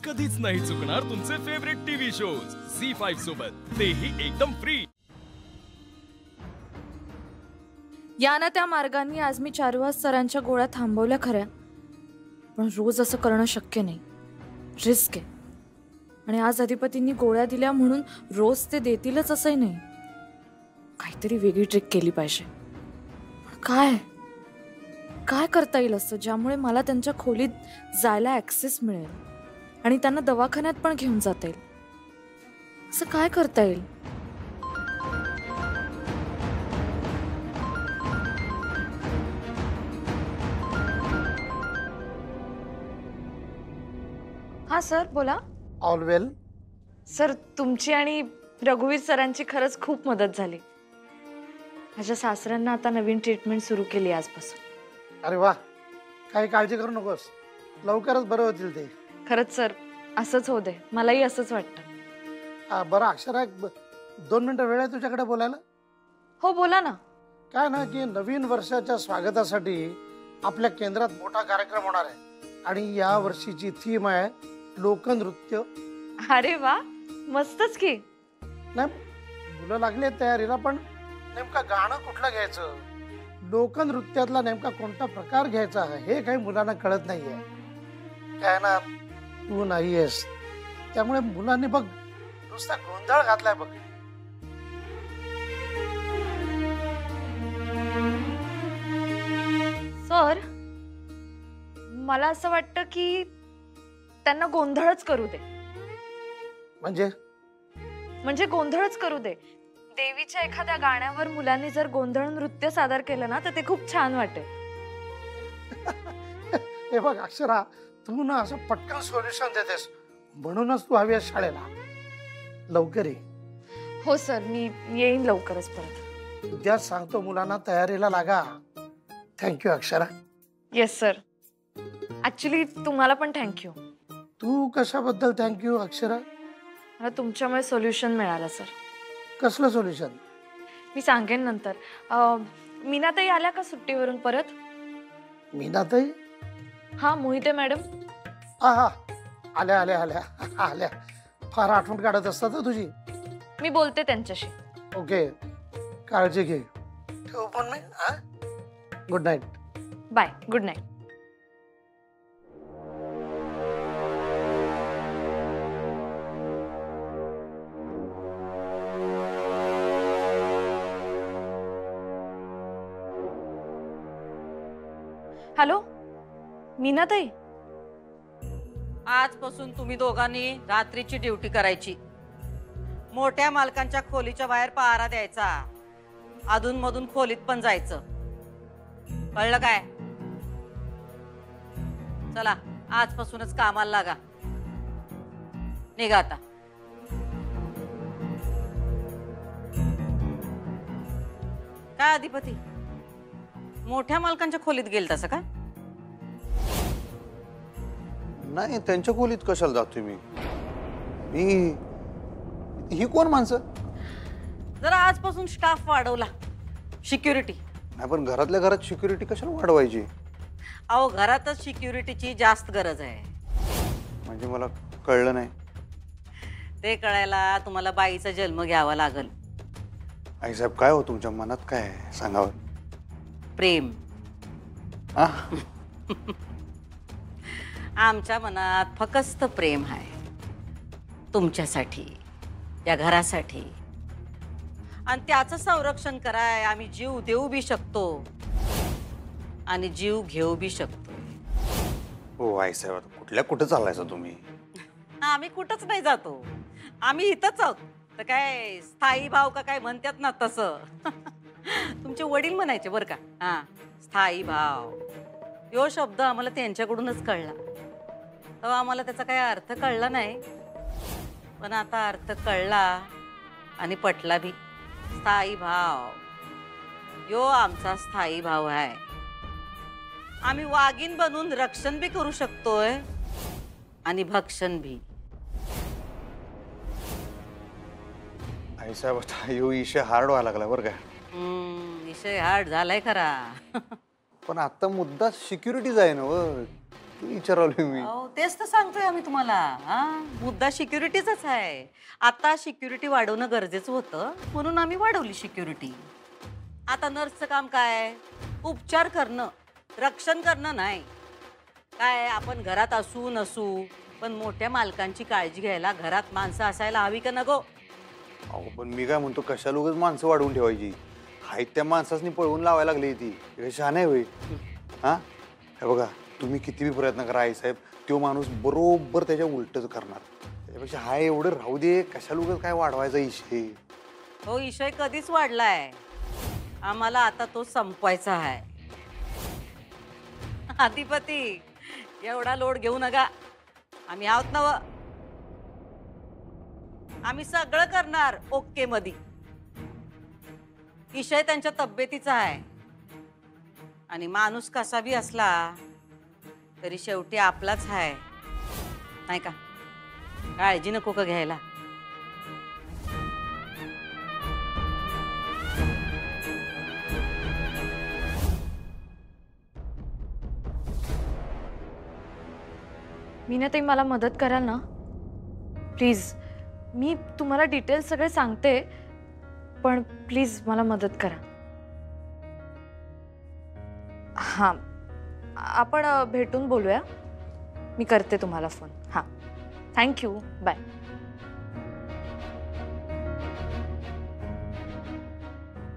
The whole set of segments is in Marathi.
कधीच नाही चुकणार तुमचे फेवरेट टीव्ही शोज झी5 सोबत, तेही एकदम फ्री। या ना त्या मार्गाने आज मी चारुहास सरांच्या गोळ्या थांबवल्या खऱ्या, पण रोज असं करणं शक्य नाही, रिस्क आहे। आणि आज अधिपतींनी गोळ्या दिल्या म्हणून रोज ते देतीलच असंही नाही, काहीतरी वेगळी ट्रिक केली पाहिजे। काय काय करता येईल असं ज्यामुळे मला त्यांच्या खोलीत जायला ऍक्सेस मिळेल आणि त्यांना दवाखान्यात पण घेऊन जाता येईल? असं काय करता येईल? हा सर, बोला। ऑल वेल सर, तुमची आणि रघुवीर सरांची खरंच खूप मदत झाली। माझ्या सासऱ्यांना आता नवीन ट्रीटमेंट सुरू केली आजपासून। अरे वा, काही काळजी करू नकोस, लवकरच बरं होतील ते। खरंच सर, असंच होऊ दे, मलाही असंच वाटतं। बरं अक्षरा, 2 मिनिटं वेळ आहे तुझ्याकडे बोलायला? हो, बोला ना। काय ना की नवीन वर्षाच्या स्वागतासाठी आपल्या केंद्रात मोठा कार्यक्रम होणार आहे आणि या वर्षीची थीम आहे लोकनृत्य। अरे वा, मस्तच की। नाही, मुलं लागले तयारीला, पण नेमका गाणं कुठलं घ्यायचं, लोकनृत्यातला नेमका कोणता प्रकार घ्यायचा हे काही मुलांना कळत नाहीये। काय ना, तू नाहीयेस त्यामुळे मुलांनी बघ नुसता गोंधळ घातलाय बघ। सर, मला असं वाटतं की त्यांना गोंधळच करू दे। म्हणजे गोंधळच करू दे। देवीच्या एखाद्या गाण्यावर मुलांनी जर गोंधळ नृत्य सादर केलं ना तर ते खूप छान वाटेल। हे बघ अक्षरा, तू ना असं पटकन सोल्युशन देतेस, म्हणूनच तू हवी आहेस शाळेला। लवकर ये। हो सर, मी येईन लवकरच परत। उद्याच सांगतो मुलांना तयारीला लागा। Thank you Akshara. Yes sir, actually तुम्हाला पण थँक्यू। तू कशाबद्दल थँक्यू अक्षरा? मला तुमच्यामुळे सोल्युशन मिळालं सर। कसलं सोल्युशन? मी सांगेन नंतर। मीनाताई आल्या का सुट्टीवरून परत? मीनाताई? हा, मोहिते मॅडम। हा, आल्या आल्या आल्या आल्या। फार आठवण काढत असतात तुझी। मी बोलते त्यांच्याशी। ओके, काळजी घे। ठेवू पण मी? Good night. Bye, good night. Hello, Meenatai. आजपासून तुम्ही दोघांनी रात्रीची ड्युटी करायची। मोठ्या मालकांच्या खोलीच्या बाहेर पहारा द्यायचा, अधूनमधून खोलीत पण जायचं, कळलं काय? चला, आजपासूनच कामाला लागा। निघा आता। काय अधिपती, मोठ्या मालकांच्या खोलीत गेल तसं का? नाही, त्यांच्या खोलीत कशाला जातोय मी? ही कोण माणसं? जरा आजपासून स्टाफ वाढवला, सिक्युरिटी। नाही, पण घरातल्या घरात सिक्युरिटी कशाला वाढवायची? अहो, घरातच सिक्युरिटीची जास्त गरज आहे। म्हणजे मला कळलं नाही। ते कळायला तुम्हाला बाईचा जन्म घ्यावा लागल। आईसाहेब, काय हो तुमच्या मनात काय आहे सांगावं? प्रेम। आमच्या मनात फक्त प्रेम आहे तुमच्यासाठी, या घरासाठी, आणि त्याचं संरक्षण कराय आम्ही जीव देऊ बी शकतो आणि जीव घेऊ बी शकतो। हो आईसाहेब, कुठल्या कुठे चाललायचा तुम्ही? आम्ही कुठंच नाही जातो, आम्ही इथंच आहोत। तर काय स्थायी भाव का काय म्हणतात ना तसं। तुमचे वडील म्हणायचे बरं का, हा, स्थायी भाव यो शब्द आम्हाला त्यांच्याकडूनच कळला। तेव्हा आम्हाला त्याचा काही अर्थ कळला नाही, पण आता अर्थ कळला आणि पटला भी। स्थायी भाव यो आमचा स्थायी भाव आहे। आम्ही वाघीण बनून रक्षण भी करू शकतोय आणि भक्षण भी। आईसाहेब, आता यो विषय हार्ड व्हायला लागला बरं का? विषय हार्ड झालाय खरा। पण आता मुद्दा सिक्युरिटीज आहे ना व? विचारलोय मी. अहो, तेच तर सांगतोय आम्ही तुम्हाला. हा, मुद्दा सिक्युरिटीचाच आहे. आता सिक्युरिटी वाढवणं गरजेचं होतं म्हणून आम्ही वाढवली सिक्युरिटी. आता नर्सचं काम काय? उपचार करणं, रक्षण करणं नाही. काय आपण घरात असू नसू पण मोठ्या मालकांची काळजी घ्यायला घरात माणसं असायला हवी का नको? अहो पण मी काय म्हणतो, कशाला उगाच माणसं वाढवून ठेवायची? हाय त्या माणसासनी पळवून लावायला लागली ती. हे शहाण आहे होय? हा, हे बघा, तुम्ही किती बी प्रयत्न करा आई साहेब, तो माणूस बरोबर त्याच्या उलटच करणार. त्याच्यापेक्षा हाय एवढं राहू दे, कशाला उगाच काय वाढवायचा इशे? हो, विषय कधीच वाढलाय. आम्हाला आता तो संपवायचा आहे. अधिपती, एवढा लोड घेऊ नका. आम्ही आहोत ना. आम्ही सगळं करणार ओके मध्ये. विषय त्यांच्या तब्येतीचा आहे आणि माणूस कसा बी असला तरी शेवटी आपलाच आहे, नाही का? काळजी नको का घ्यायला. मीनाताई, मला मदत कराल ना प्लीज? मी तुम्हाला डिटेल्स सगळे सांगते, पण प्लीज मला मदत करा. हां, आपण भेटून बोलूया. मी करते तुम्हाला फोन. हां, थँक्यू, बाय.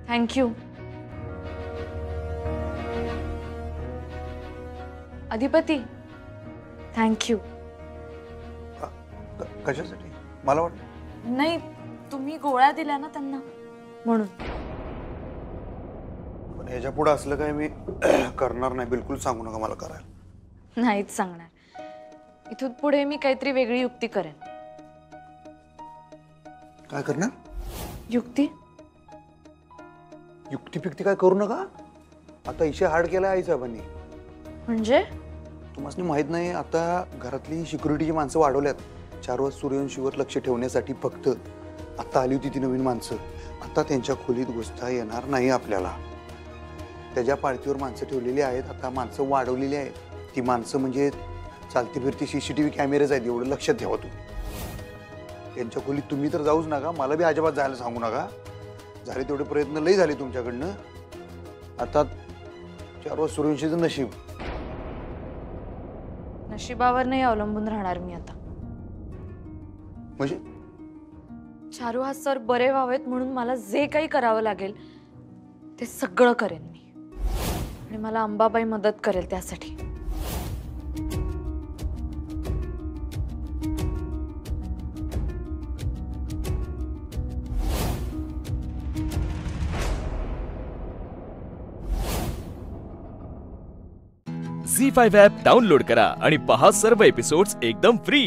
थँक्यू. अधिपती, थँक्यू. कशासाठी? मला वाटलं नाही, तुम्ही गोळ्या दिल्या ना त्यांना म्हणून. पण ह्याच्या पुढे असलं काय मी करणार नाही. बिलकुल सांगू नका मला करायला. नाहीच सांगणार. इथून पुढे मी काहीतरी वेगळी युक्ती करेन. काय करणार? युक्ती? युक्ती फिक्ती काय करू नका. आता इशे हार्ड केलाय आई साहेबांनी. म्हणजे? तुम्हाला माहित नाही, आता घरातली सिक्युरिटीची माणसं वाढवल्यात. 4 वाजता सूर्यवंशीवर लक्ष ठेवण्यासाठी. फक्त आता आली होती ती नवीन माणसं. आता त्यांच्या खोलीत घुसता येणार नाही आपल्याला. त्याच्या पाळतीवर माणसं ठेवलेली आहेत. आता माणसं वाढवलेली आहेत. ती माणसं म्हणजे चालती फिरती CCTV कॅमेरेज आहेत. एवढं लक्षात ठेवा तुम्ही. त्यांच्या खोलीत तुम्ही तर जाऊच नका. मला बी अजिबात जायला सांगू नका. झाले तेवढे प्रयत्न लई झाले तुमच्याकडनं. आता 4 वाजता सूर्यवंशीचं नशीब. नशिबावर नाही अवलंबून राहणार मी आता. म्हणजे चारुहास सर बरे व्हावेत म्हणून मला जे काही करावं लागेल ते सगळं करेन मी. आणि मला अंबाबाई मदत करेल त्यासाठी. झी5 ॲप डाउनलोड करा आणि पहा सर्व एपिसोड्स एकदम फ्री.